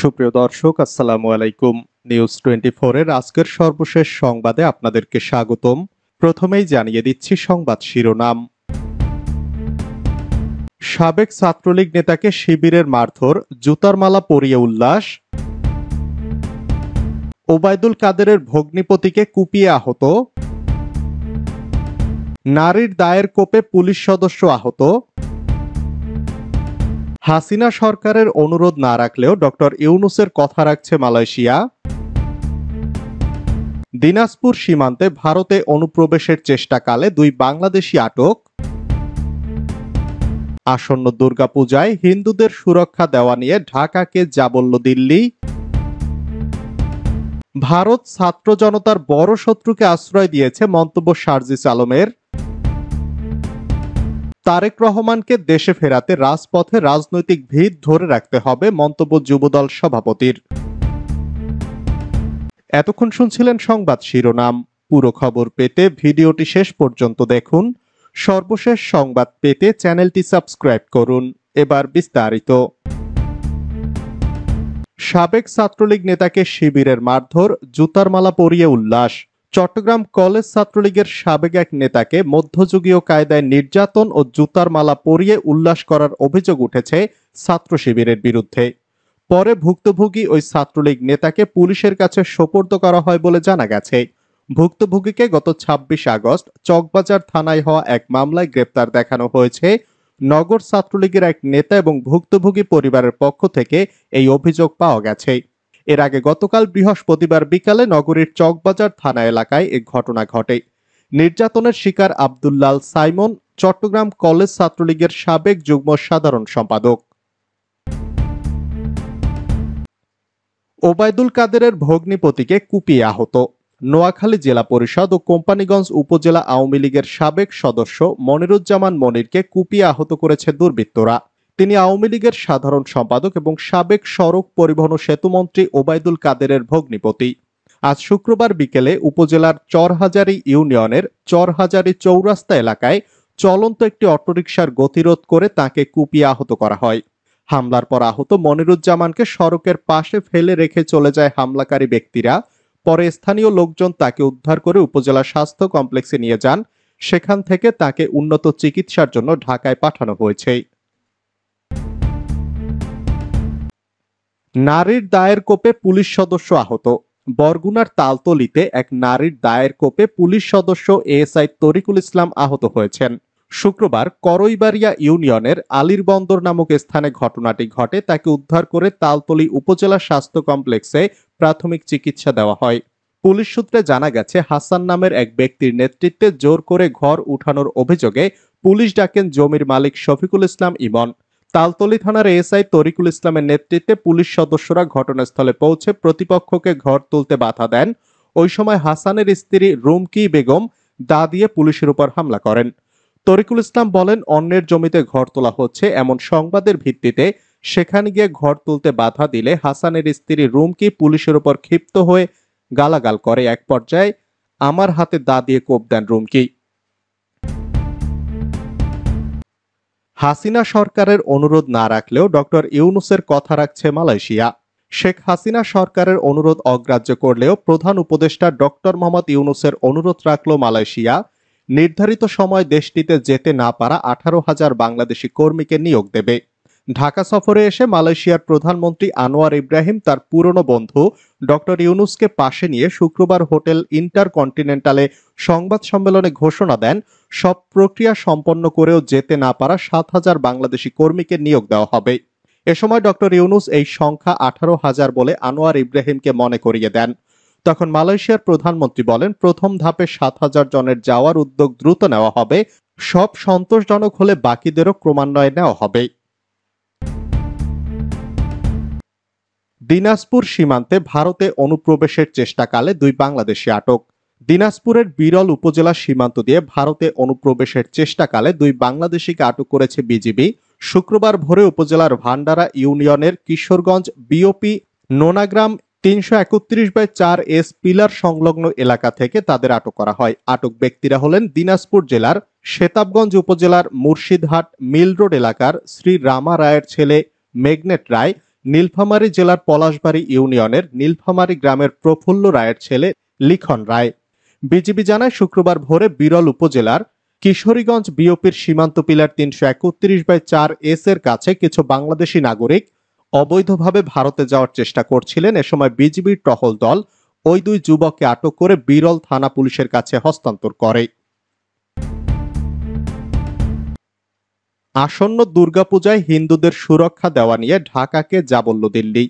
সুপ্রিয় দর্শক, আসসালামু আলাইকুম। নিউজ 24 এর আজকের সর্বশেষ সংবাদে আপনাদেরকে স্বাগতম। প্রথমেই জানিয়ে দিচ্ছি সংবাদ শিরোনাম। সাবেক ছাত্রলীগ নেতাকে শিবিরের মারধর, জুতার মালা পরিয়ে উল্লাস। ওবায়দুল কাদেরের ভগ্নিপতিকে কুপিয়ে আহত। নারীর দায়ের কোপে পুলিশ সদস্য আহত। হাসিনা সরকারের অনুরোধ না রাখলেও ডক্টর ইউনূসের কথা রাখছে মালয়েশিয়া। দিনাজপুর সীমান্তে ভারতে অনুপ্রবেশের চেষ্টাকালে দুই বাংলাদেশি আটক। আসন্ন দুর্গাপূজায় হিন্দুদের সুরক্ষা দেওয়া নিয়ে ঢাকাকে যা বলল দিল্লি। ভারত ছাত্র জনতার বড় শত্রুকে আশ্রয় দিয়েছে মন্তব্য শারজিস আলমের। তারেক রহমানকে দেশে ফেরাতে রাজপথে রাজনৈতিক ভিত ধরে রাখতে হবে মন্তব্য যুবদল সভাপতির। এতক্ষণ শুনছিলেন সংবাদ শিরোনাম। পুরো খবর পেতে ভিডিওটি শেষ পর্যন্ত দেখুন। সর্বশেষ সংবাদ পেতে চ্যানেলটি সাবস্ক্রাইব করুন। এবার বিস্তারিত। সাবেক ছাত্রলীগ নেতাকে শিবিরের মারধর, জুতার মালা পরিয়ে উল্লাস। চট্টগ্রাম কলেজ ছাত্রলীগের সাবেক এক নেতাকে মধ্যযুগীয় কায়দায় নির্যাতন ও জুতার মালা পরিয়ে উল্লাস করার অভিযোগ উঠেছে ছাত্র শিবিরের বিরুদ্ধে। পরে ভুক্তভোগী ওই ছাত্রলীগ নেতাকে পুলিশের কাছে সোপর্দ করা হয় বলে জানা গেছে। ভুক্তভোগীকে গত ২৬ আগস্ট চকবাজার থানায় হওয়া এক মামলায় গ্রেপ্তার দেখানো হয়েছে। নগর ছাত্রলীগের এক নেতা এবং ভুক্তভোগী পরিবারের পক্ষ থেকে এই অভিযোগ পাওয়া গেছে। এর আগে গতকাল বৃহস্পতিবার বিকালে নগরীর চকবাজার থানা এলাকায় এ ঘটনা ঘটে। নির্যাতনের শিকার আব্দুল্লাল সাইমন চট্টগ্রাম কলেজ ছাত্রলীগের সাবেক যুগ্ম সাধারণ সম্পাদক। ওবায়দুল কাদেরের ভগ্নিপতিকে কুপিয়ে আহত। নোয়াখালী জেলা পরিষদ ও কোম্পানীগঞ্জ উপজেলা আওয়ামী লীগের সাবেক সদস্য মনিরুজ্জামান মনিরকে কুপিয়ে আহত করেছে দুর্বৃত্তরা। তিনি আওয়ামী লীগের সাধারণ সম্পাদক এবং সাবেক সড়ক পরিবহন ও সেতুমন্ত্রী ওবায়দুল কাদেরের ভগ্নিপতি। আজ শুক্রবার বিকেলে উপজেলার চরহাজারী ইউনিয়নের চরহাজারী চৌরাস্তা এলাকায় চলন্ত একটি অটোরিকশার গতিরোধ করে তাকে কুপিয়ে আহত করা হয়। হামলার পর আহত মনিরুজ্জামানকে সড়কের পাশে ফেলে রেখে চলে যায় হামলাকারী ব্যক্তিরা। পরে স্থানীয় লোকজন তাকে উদ্ধার করে উপজেলা স্বাস্থ্য কমপ্লেক্সে নিয়ে যান। সেখান থেকে তাকে উন্নত চিকিৎসার জন্য ঢাকায় পাঠানো হয়েছে। নারীর দায়ের কোপে পুলিশ সদস্য আহত। বরগুনার তালতলীতে এক নারীর দায়ের কোপে পুলিশ সদস্য এএসআই তরিকুল ইসলাম আহত হয়েছেন। শুক্রবার করইবাড়িয়া ইউনিয়নের আলীর বন্দর নামক স্থানে ঘটনাটি ঘটে। তাকে উদ্ধার করে তালতলী উপজেলা স্বাস্থ্য কমপ্লেক্সে প্রাথমিক চিকিৎসা দেওয়া হয়। পুলিশ সূত্রে জানা গেছে, হাসান নামের এক ব্যক্তির নেতৃত্বে জোর করে ঘর উঠানোর অভিযোগে পুলিশ ডাকেন জমির মালিক শফিকুল ইসলাম ইমন। তালতলী থানার এএসআই তরিকুল ইসলামের নেতৃত্বে পুলিশ সদস্যরা ঘটনাস্থলে পৌঁছে প্রতিপক্ষকে ঘর তুলতে বাধা দেন। ওই সময় হাসানের স্ত্রী রুমকি বেগম দা দিয়ে পুলিশের উপর হামলা করেন। তরিকুল ইসলাম বলেন, অন্যের জমিতে ঘর তোলা হচ্ছে এমন সংবাদের ভিত্তিতে সেখানে গিয়ে ঘর তুলতে বাধা দিলে হাসানের স্ত্রী রুমকি পুলিশের উপর ক্ষিপ্ত হয়ে গালাগাল করে। এক পর্যায়ে আমার হাতে দা দিয়ে কোপ দেন রুমকি। হাসিনা সরকারের অনুরোধ না রাখলেও ডক্টর ইউনূসের কথা রাখছে মালয়েশিয়া। শেখ হাসিনা সরকারের অনুরোধ অগ্রাহ্য করলেও প্রধান উপদেষ্টা ডক্টর মোহাম্মদ ইউনূসের অনুরোধ রাখল মালয়েশিয়া। নির্ধারিত সময় দেশটিতে যেতে না পারা 18,000 বাংলাদেশি কর্মীকে নিয়োগ দেবে। ঢাকা সফরে এসে মালয়েশিয়ার প্রধানমন্ত্রী আনোয়ার ইব্রাহিম তার পুরনো বন্ধু ডক্টর ইউনূসকে পাশে নিয়ে শুক্রবার হোটেল ইন্টারকন্টিনেন্টালে সংবাদ সম্মেলনে ঘোষণা দেন, সব প্রক্রিয়া সম্পন্ন করেও যেতে না পারা 7,000 বাংলাদেশি কর্মীকে নিয়োগ দেওয়া হবে। এ সময় ডক্টর ইউনূস এই সংখ্যা 18,000 বলে আনোয়ার ইব্রাহিমকে মনে করিয়ে দেন। তখন মালয়েশিয়ার প্রধানমন্ত্রী বলেন, প্রথম ধাপে 7,000 জনের যাওয়ার উদ্যোগ দ্রুত নেওয়া হবে। সব সন্তোষজনক হলে বাকিদেরও ক্রমান্বয়ে নেওয়া হবে। দিনাজপুর সীমান্তে ভারতে অনুপ্রবেশের চেষ্টাকালে দুই বাংলাদেশি আটক। দিনাজপুরের বিরল উপজেলা সীমান্ত দিয়ে ভারতে অনুপ্রবেশের চেষ্টাকালে দুই বাংলাদেশিকে আটক করেছে বিজিবি। শুক্রবার ভোরে উপজেলার ভান্ডারা ইউনিয়নের কিশোরগঞ্জ বিওপি নোনাগ্রাম 331/4 পিলার সংলগ্ন এলাকা থেকে তাদের আটক করা হয়। আটক ব্যক্তিরা হলেন দিনাজপুর জেলার শেতাবগঞ্জ উপজেলার মুর্শিদহাট মিল রোড এলাকার শ্রী রামা রায়ের ছেলে মেঘনেট রায় নীলফামারী জেলার পলাশবাড়ী ইউনিয়নের নীলফামারী গ্রামের প্রফুল্ল রায়ের ছেলে লিখন রায়। বিজিবি জানায় শুক্রবার ভোরে বিরল উপজেলার কিশোরীগঞ্জ বিওপির সীমান্ত পিলার ৩৩১/৪ এস এর কাছে কিছু বাংলাদেশি নাগরিক অবৈধভাবে ভারতে যাওয়ার চেষ্টা করছিলেন। এ সময় বিজিবির টহল দল ওই দুই যুবককে আটক করে বিরল থানা পুলিশের কাছে হস্তান্তর করে। আসন্ন দুর্গাপূজায় হিন্দুদের সুরক্ষা দেওয়া নিয়ে ঢাকাকে জাবল্য দিল্লি।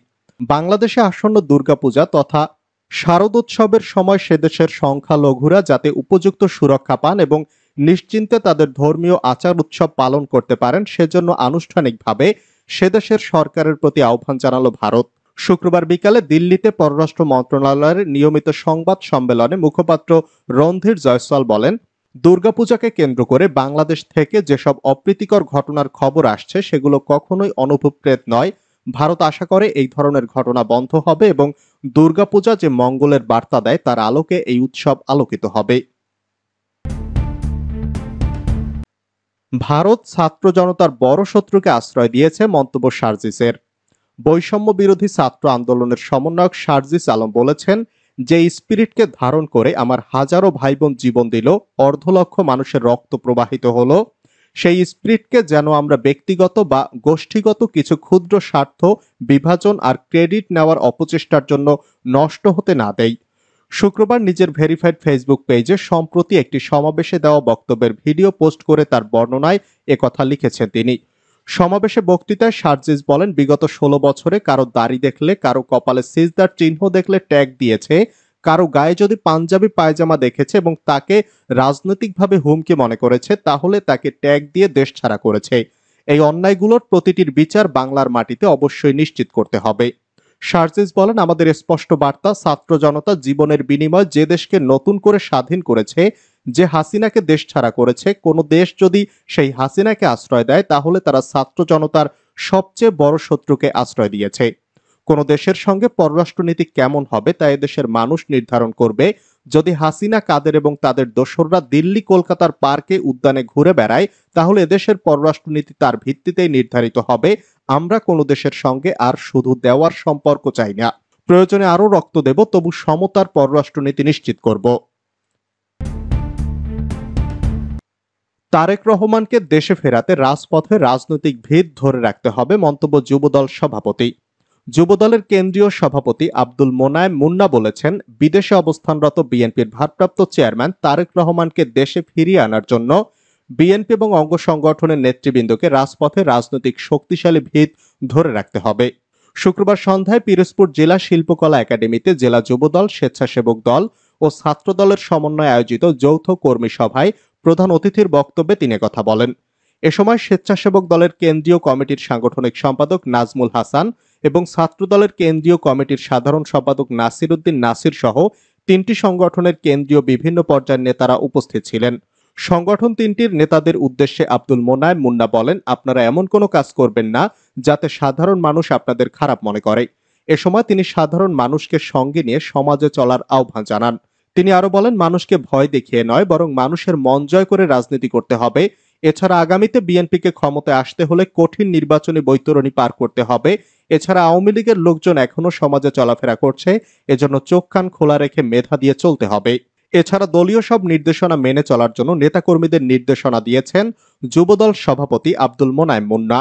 বাংলাদেশে আসন্ন দুর্গাপূজা তথা শারদোৎসবের সময় সেদেশের সংখ্যালঘুরা যাতে উপযুক্ত সুরক্ষা পান এবং নিশ্চিন্তে তাদের ধর্মীয় আচার উৎসব পালন করতে পারেন, সেজন্য আনুষ্ঠানিকভাবে সেদেশের সরকারের প্রতি আহ্বান জানালো ভারত। শুক্রবার বিকালে দিল্লিতে পররাষ্ট্র মন্ত্রণালয়ের নিয়মিত সংবাদ সম্মেলনে মুখপাত্র রণধীর জয়সওয়াল বলেন, দুর্গাপূজাকে কেন্দ্র করে বাংলাদেশ থেকে যেসব অপ্রীতিকর ঘটনার খবর আসছে সেগুলো কখনোই অনুভূপ্রেত নয়। ভারত আশা করে এই ধরনের ঘটনা বন্ধ হবে এবং দুর্গাপূজা যে মঙ্গলের বার্তা দেয় তার আলোকে এই উৎসব আলোকিত হবে। ভারত ছাত্র জনতার বড় শত্রুকে আশ্রয় দিয়েছে, মন্তব্য শারজিসের। বৈষম্য বিরোধী ছাত্র আন্দোলনের সমন্বয়ক শারজিস আলম বলেছেন, যে স্পিরিটকে ধারণ করে আমার হাজারো ভাই বোন জীবন দিল, অর্ধলক্ষ মানুষের রক্ত প্রবাহিত হলো, সেই স্পিরিটকে যেন আমরা ব্যক্তিগত বা গোষ্ঠীগত কিছু ক্ষুদ্র স্বার্থ, বিভাজন আর ক্রেডিট নেওয়ার অপচেষ্টার জন্য নষ্ট হতে না দেই। শুক্রবার নিজের ভেরিফাইড ফেসবুক পেজে সম্প্রতি একটি সমাবেশে দেওয়া বক্তব্যের ভিডিও পোস্ট করে তার বর্ণনায় একথা লিখেছেন তিনি। সমাবেশে বক্তৃতায় শারজিস বলেন, বিগত 16 বছরে কারো দাড়ি দেখলে, কারো কপালে সিজদার চিহ্ন দেখলে ট্যাগ দিয়েছে, কারো গায়ে যদি পাঞ্জাবি পায়জামা দেখেছে এবং তাকে রাজনৈতিকভাবে হুমকি মনে করেছে, তাহলে তাকে ট্যাগ দিয়ে দেশ ছাড়া করেছে। এই অন্যায়গুলোর প্রতিটির বিচার বাংলার মাটিতে অবশ্যই নিশ্চিত করতে হবে। শারজিস বলেন, আমাদের স্পষ্ট বার্তা, ছাত্র জনতা জীবনের বিনিময়ে যে দেশকে নতুন করে স্বাধীন করেছে, যে হাসিনাকে দেশ ছাড়া করেছে, কোন দেশ যদি সেই হাসিনাকে আশ্রয় দেয় তাহলে তারা ছাত্র জনতার সবচেয়ে বড় শত্রুকে আশ্রয় দিয়েছে। কোন দেশের সঙ্গে পররাষ্ট্রনীতি কেমন হবে তা এদেশের মানুষ নির্ধারণ করবে। যদি হাসিনা, কাদের এবং তাদের দোসররা দিল্লি, কলকাতার পার্কে, উদ্যানে ঘুরে বেড়ায়, তাহলে এদেশের পররাষ্ট্রনীতি তার ভিত্তিতেই নির্ধারিত হবে। আমরা কোনো দেশের সঙ্গে আর শুধু দেওয়ার সম্পর্ক চাই না, প্রয়োজনে আরো রক্ত দেব, তবু সমতার পররাষ্ট্রনীতি নিশ্চিত করব। তারেক রহমানকে দেশে ফেরাতে রাজপথে রাজনৈতিক ভিত ধরে রাখতে হবে, মন্তব্য যুবদল সভাপতি। যুবদলের কেন্দ্রীয় সভাপতি আব্দুল মোনায়েম মুন্না বলেছেন, বিদেশে অবস্থানরত বিএনপির ভারপ্রাপ্ত চেয়ারম্যান তারেক রহমানকে দেশে ফিরিয়ে আনার জন্য বিএনপি এবং অঙ্গ সংগঠনের নেতৃবৃন্দকে রাজপথে রাজনৈতিক শক্তিশালী ভিত ধরে রাখতে হবে। শুক্রবার সন্ধ্যায় পিরোজপুর জেলা শিল্পকলা একাডেমিতে জেলা যুবদল, স্বেচ্ছাসেবক দল ও ছাত্র দলের সমন্বয়ে আয়োজিত যৌথ কর্মী সভায় প্রধান অতিথির বক্তব্যে তিনি কথা বলেন। এ সময় স্বেচ্ছাসেবক দলের কেন্দ্রীয় কমিটির সাংগঠনিক সম্পাদক নাজমুল হাসান এবং ছাত্র দলের কেন্দ্রীয় কমিটির সাধারণ সম্পাদক নাসির উদ্দিন নাসির সহ 3টি সংগঠনের কেন্দ্রীয় বিভিন্ন পর্যায়ের নেতারা উপস্থিত ছিলেন। সংগঠন 3টির নেতাদের উদ্দেশ্যে আব্দুল মোনায়েম মুন্না বলেন, আপনারা এমন কোনো কাজ করবেন না যাতে সাধারণ মানুষ আপনাদের খারাপ মনে করে। এ সময় তিনি সাধারণ মানুষকে সঙ্গে নিয়ে সমাজে চলার আহ্বান জানান। তিনি আরো বলেন, মানুষকে ভয় দেখিয়ে নয়, বরং মানুষের মন জয় করে রাজনীতি করতে হবে। এছাড়া আগামীতে বিএনপিকে ক্ষমতায় আসতে হলে কঠিন নির্বাচনী বৈতরণী পার করতে হবে। এছাড়া আওয়ামী লীগের লোকজন এখনো সমাজে চলাফেরা করছে, এজন্য চোখ কান খোলা রেখে মেধা দিয়ে চলতে হবে। এছাড়া দলীয় সব নির্দেশনা মেনে চলার জন্য নেতাকর্মীদের নির্দেশনা দিয়েছেন যুবদল সভাপতি আব্দুল মোনায়েম মুন্না।